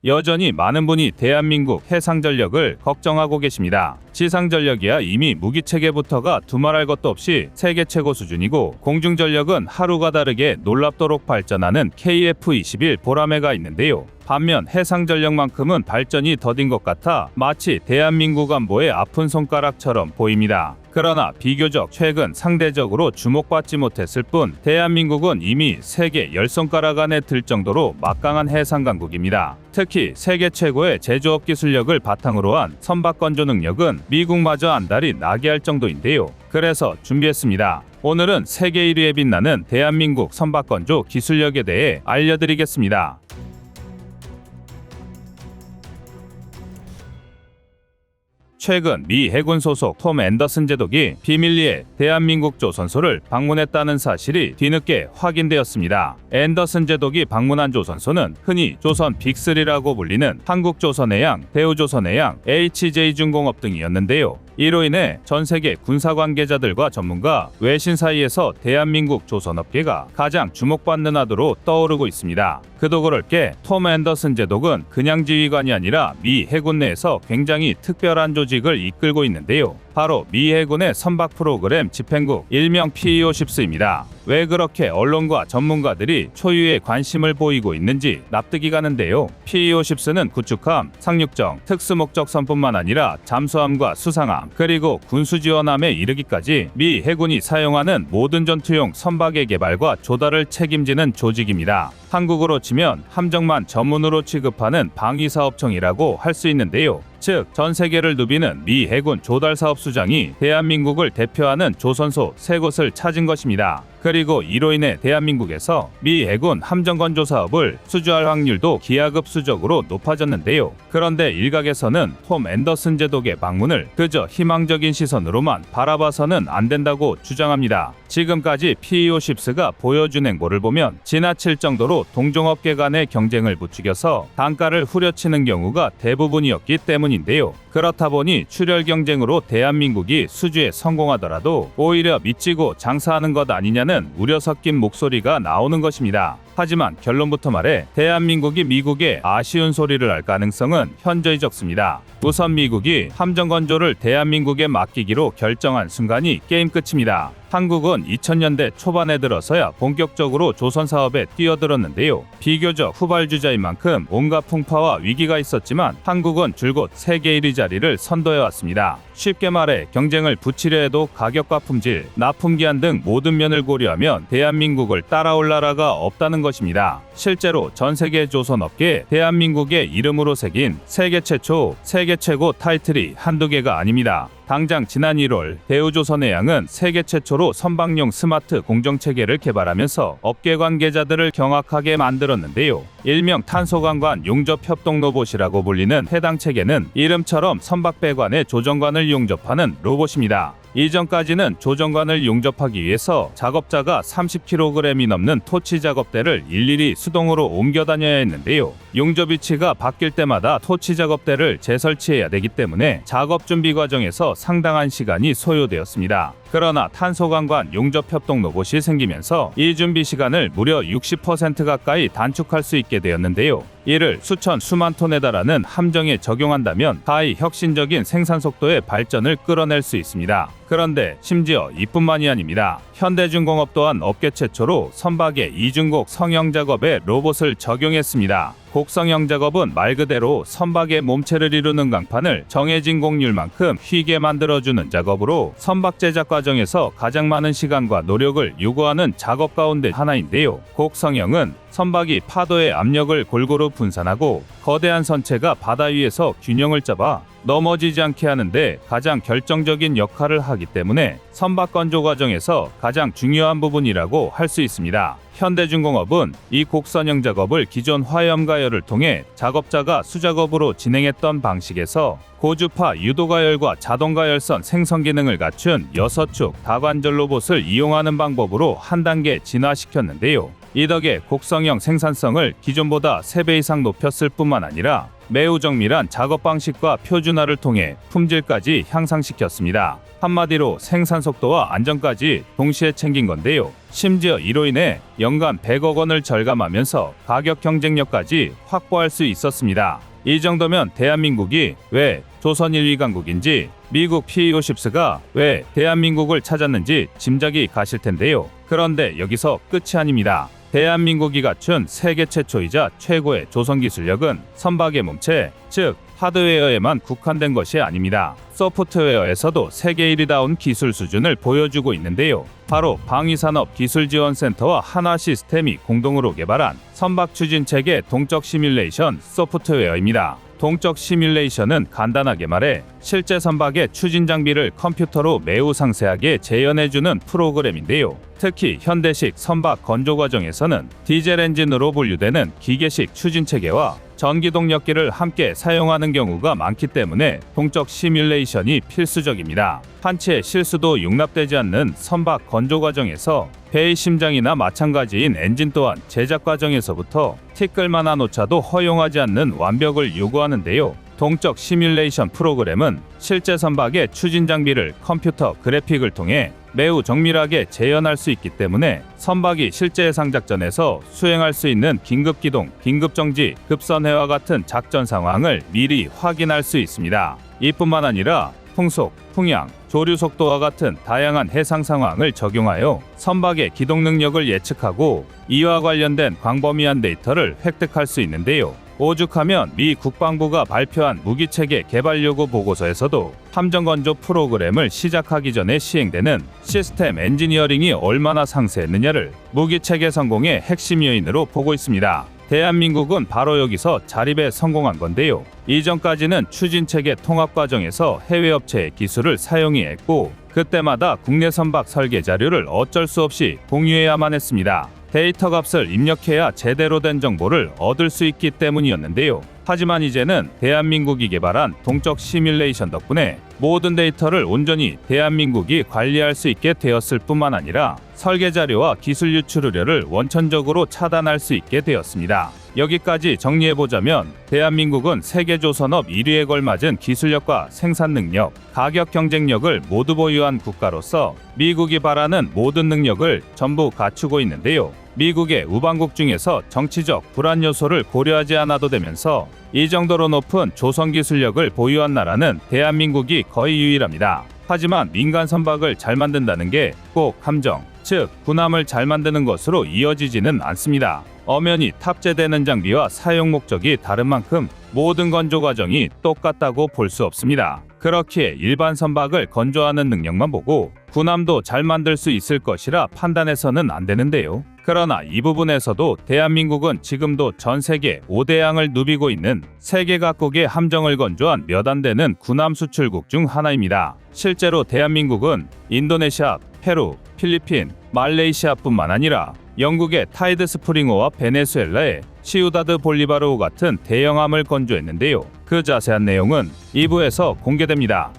여전히 많은 분이 대한민국 해상전력을 걱정하고 계십니다. 지상전력이야 이미 무기체계부터가 두말할 것도 없이 세계 최고 수준이고, 공중전력은 하루가 다르게 놀랍도록 발전하는 KF-21 보라매가 있는데요. 반면 해상전력만큼은 발전이 더딘 것 같아 마치 대한민국 안보의 아픈 손가락처럼 보입니다. 그러나 비교적 최근 상대적으로 주목받지 못했을 뿐 대한민국은 이미 세계 10손가락 안에 들 정도로 막강한 해상 강국입니다. 특히 세계 최고의 제조업 기술력을 바탕으로 한 선박 건조 능력은 미국마저 안달이 나게 할 정도인데요. 그래서 준비했습니다. 오늘은 세계 1위에 빛나는 대한민국 선박 건조 기술력에 대해 알려드리겠습니다. 최근 미 해군 소속 톰 앤더슨 제독이 비밀리에 대한민국 조선소를 방문했다는 사실이 뒤늦게 확인되었습니다. 앤더슨 제독이 방문한 조선소는 흔히 조선 빅3라고 불리는 한국조선해양, 대우조선해양, HJ중공업 등이었는데요. 이로 인해 전 세계 군사 관계자들과 전문가, 외신 사이에서 대한민국 조선업계가 가장 주목받는 하도로 떠오르고 있습니다. 그도 그럴 게 톰 앤더슨 제독은 그냥 지휘관이 아니라 미 해군 내에서 굉장히 특별한 조직을 이끌고 있는데요. 바로 미 해군의 선박 프로그램 집행국, 일명 PEO-10입니다. 왜 그렇게 언론과 전문가들이 초유의 관심을 보이고 있는지 납득이 가는데요. PEO-10는 구축함, 상륙정, 특수목적선뿐만 아니라 잠수함과 수상함, 그리고 군수지원함에 이르기까지 미 해군이 사용하는 모든 전투용 선박의 개발과 조달을 책임지는 조직입니다. 한국으로 치면 함정만 전문으로 취급하는 방위사업청이라고 할 수 있는데요. 즉, 전 세계를 누비는 미 해군 조달사업 수장이 대한민국을 대표하는 조선소 3곳을 찾은 것입니다. 그리고 이로 인해 대한민국에서 미 해군 함정 건조 사업을 수주할 확률도 기하급수적으로 높아졌는데요. 그런데 일각에서는 톰 앤더슨 제독의 방문을 그저 희망적인 시선으로만 바라봐서는 안 된다고 주장합니다. 지금까지 PEO-10가 보여준 행보를 보면 지나칠 정도로 동종업계 간의 경쟁을 부추겨서 단가를 후려치는 경우가 대부분이었기 때문인데요. 그렇다 보니 출혈 경쟁으로 대한민국이 수주에 성공하더라도 오히려 미치고 장사하는 것 아니냐는 우려 섞인 목소리가 나오는 것입니다. 하지만 결론부터 말해 대한민국이 미국에 아쉬운 소리를 할 가능성은 현저히 적습니다. 우선 미국이 함정 건조를 대한민국에 맡기기로 결정한 순간이 게임 끝입니다. 한국은 2000년대 초반에 들어서야 본격적으로 조선 사업에 뛰어들었는데요. 비교적 후발주자인 만큼 온갖 풍파와 위기가 있었지만 한국은 줄곧 세계 1위 자리를 선도해왔습니다. 쉽게 말해 경쟁을 붙이려 해도 가격과 품질, 납품기한 등 모든 면을 고려하면 대한민국을 따라올 나라가 없다는 것입니다. 실제로 전 세계 조선업계에 대한민국의 이름으로 새긴 세계 최초, 세계 최고 타이틀이 한두 개가 아닙니다. 당장 지난 1월 대우조선해양은 세계 최초로 선박용 스마트 공정체계를 개발하면서 업계 관계자들을 경악하게 만들었는데요. 일명 탄소관관 용접협동 로봇이라고 불리는 해당 체계는 이름처럼 선박 배관의 조정관을 용접하는 로봇입니다. 이전까지는 조정관을 용접하기 위해서 작업자가 30kg이 넘는 토치 작업대를 일일이 수동으로 옮겨 다녀야 했는데요. 용접 위치가 바뀔 때마다 토치 작업대를 재설치해야 되기 때문에 작업 준비 과정에서 상당한 시간이 소요되었습니다. 그러나 탄소관관 용접협동 로봇이 생기면서 이 준비 시간을 무려 60% 가까이 단축할 수 있게 되었는데요. 이를 수천 수만 톤에 달하는 함정에 적용한다면 가히 혁신적인 생산 속도의 발전을 끌어낼 수 있습니다. 그런데 심지어 이뿐만이 아닙니다. 현대중공업 또한 업계 최초로 선박의 이중곡 성형 작업에 로봇을 적용했습니다. 곡성형 작업은 말 그대로 선박의 몸체를 이루는 강판을 정해진 곡률만큼 휘게 만들어주는 작업으로 선박 제작 과정에서 가장 많은 시간과 노력을 요구하는 작업 가운데 하나인데요. 곡성형은 선박이 파도의 압력을 골고루 분산하고 거대한 선체가 바다 위에서 균형을 잡아 넘어지지 않게 하는데 가장 결정적인 역할을 하기 때문에 선박 건조 과정에서 가장 중요한 부분이라고 할 수 있습니다. 현대중공업은 이 곡선형 작업을 기존 화염가열을 통해 작업자가 수작업으로 진행했던 방식에서 고주파 유도가열과 자동가열선 생성 기능을 갖춘 6축 다관절 로봇을 이용하는 방법으로 한 단계 진화시켰는데요. 이 덕에 곡성형 생산성을 기존보다 3배 이상 높였을 뿐만 아니라 매우 정밀한 작업 방식과 표준화를 통해 품질까지 향상시켰습니다. 한마디로 생산 속도와 안전까지 동시에 챙긴 건데요. 심지어 이로 인해 연간 100억 원을 절감하면서 가격 경쟁력까지 확보할 수 있었습니다. 이 정도면 대한민국이 왜 조선 1위 강국인지, 미국 PE50가 왜 대한민국을 찾았는지 짐작이 가실 텐데요. 그런데 여기서 끝이 아닙니다. 대한민국이 갖춘 세계 최초이자 최고의 조선 기술력은 선박의 몸체, 즉 하드웨어에만 국한된 것이 아닙니다. 소프트웨어에서도 세계 1위다운 기술 수준을 보여주고 있는데요. 바로 방위산업기술지원센터와 한화시스템이 공동으로 개발한 선박 추진체계 동적 시뮬레이션 소프트웨어입니다. 동적 시뮬레이션은 간단하게 말해 실제 선박의 추진 장비를 컴퓨터로 매우 상세하게 재현해주는 프로그램인데요. 특히 현대식 선박 건조 과정에서는 디젤 엔진으로 분류되는 기계식 추진 체계와 전기동력기를 함께 사용하는 경우가 많기 때문에 동적 시뮬레이션이 필수적입니다. 한치의 실수도 용납되지 않는 선박 건조 과정에서 배의 심장이나 마찬가지인 엔진 또한 제작 과정에서부터 티끌만한 오차도 허용하지 않는 완벽을 요구하는데요. 동적 시뮬레이션 프로그램은 실제 선박의 추진 장비를 컴퓨터 그래픽을 통해 매우 정밀하게 재현할 수 있기 때문에 선박이 실제 해상작전에서 수행할 수 있는 긴급기동, 긴급정지, 급선회와 같은 작전 상황을 미리 확인할 수 있습니다. 이뿐만 아니라 풍속, 풍향, 조류 속도와 같은 다양한 해상 상황을 적용하여 선박의 기동 능력을 예측하고 이와 관련된 광범위한 데이터를 획득할 수 있는데요. 오죽하면 미 국방부가 발표한 무기체계 개발 요구 보고서에서도 함정 건조 프로그램을 시작하기 전에 시행되는 시스템 엔지니어링이 얼마나 상세했느냐를 무기체계 성공의 핵심 요인으로 보고 있습니다. 대한민국은 바로 여기서 자립에 성공한 건데요. 이전까지는 추진체계 통합 과정에서 해외 업체의 기술을 사용해야 했고 그때마다 국내 선박 설계 자료를 어쩔 수 없이 공유해야만 했습니다. 데이터 값을 입력해야 제대로 된 정보를 얻을 수 있기 때문이었는데요. 하지만 이제는 대한민국이 개발한 동적 시뮬레이션 덕분에 모든 데이터를 온전히 대한민국이 관리할 수 있게 되었을 뿐만 아니라 설계 자료와 기술 유출 우려를 원천적으로 차단할 수 있게 되었습니다. 여기까지 정리해보자면 대한민국은 세계 조선업 1위에 걸맞은 기술력과 생산 능력, 가격 경쟁력을 모두 보유한 국가로서 미국이 바라는 모든 능력을 전부 갖추고 있는데요. 미국의 우방국 중에서 정치적 불안 요소를 고려하지 않아도 되면서 이 정도로 높은 조선 기술력을 보유한 나라는 대한민국이 거의 유일합니다. 하지만 민간 선박을 잘 만든다는 게 꼭 함정, 즉 군함을 잘 만드는 것으로 이어지지는 않습니다. 엄연히 탑재되는 장비와 사용 목적이 다른 만큼 모든 건조 과정이 똑같다고 볼 수 없습니다. 그렇기에 일반 선박을 건조하는 능력만 보고 군함도 잘 만들 수 있을 것이라 판단해서는 안 되는데요. 그러나 이 부분에서도 대한민국은 지금도 전 세계 5대양을 누비고 있는 세계 각국의 함정을 건조한 몇 안 되는 군함 수출국 중 하나입니다. 실제로 대한민국은 인도네시아, 페루, 필리핀, 말레이시아뿐만 아니라 영국의 타이드 스프링호와 베네수엘라의 시우다드 볼리바르호 같은 대형함을 건조했는데요. 그 자세한 내용은 2부에서 공개됩니다.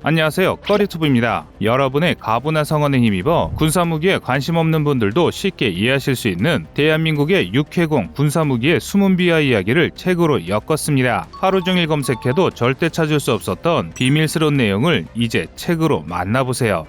안녕하세요, 꺼리투브입니다. 여러분의 가부나 성원에 힘입어 군사무기에 관심 없는 분들도 쉽게 이해하실 수 있는 대한민국의 육해공 군사무기의 숨은 비하 이야기를 책으로 엮었습니다. 하루 종일 검색해도 절대 찾을 수 없었던 비밀스러운 내용을 이제 책으로 만나보세요.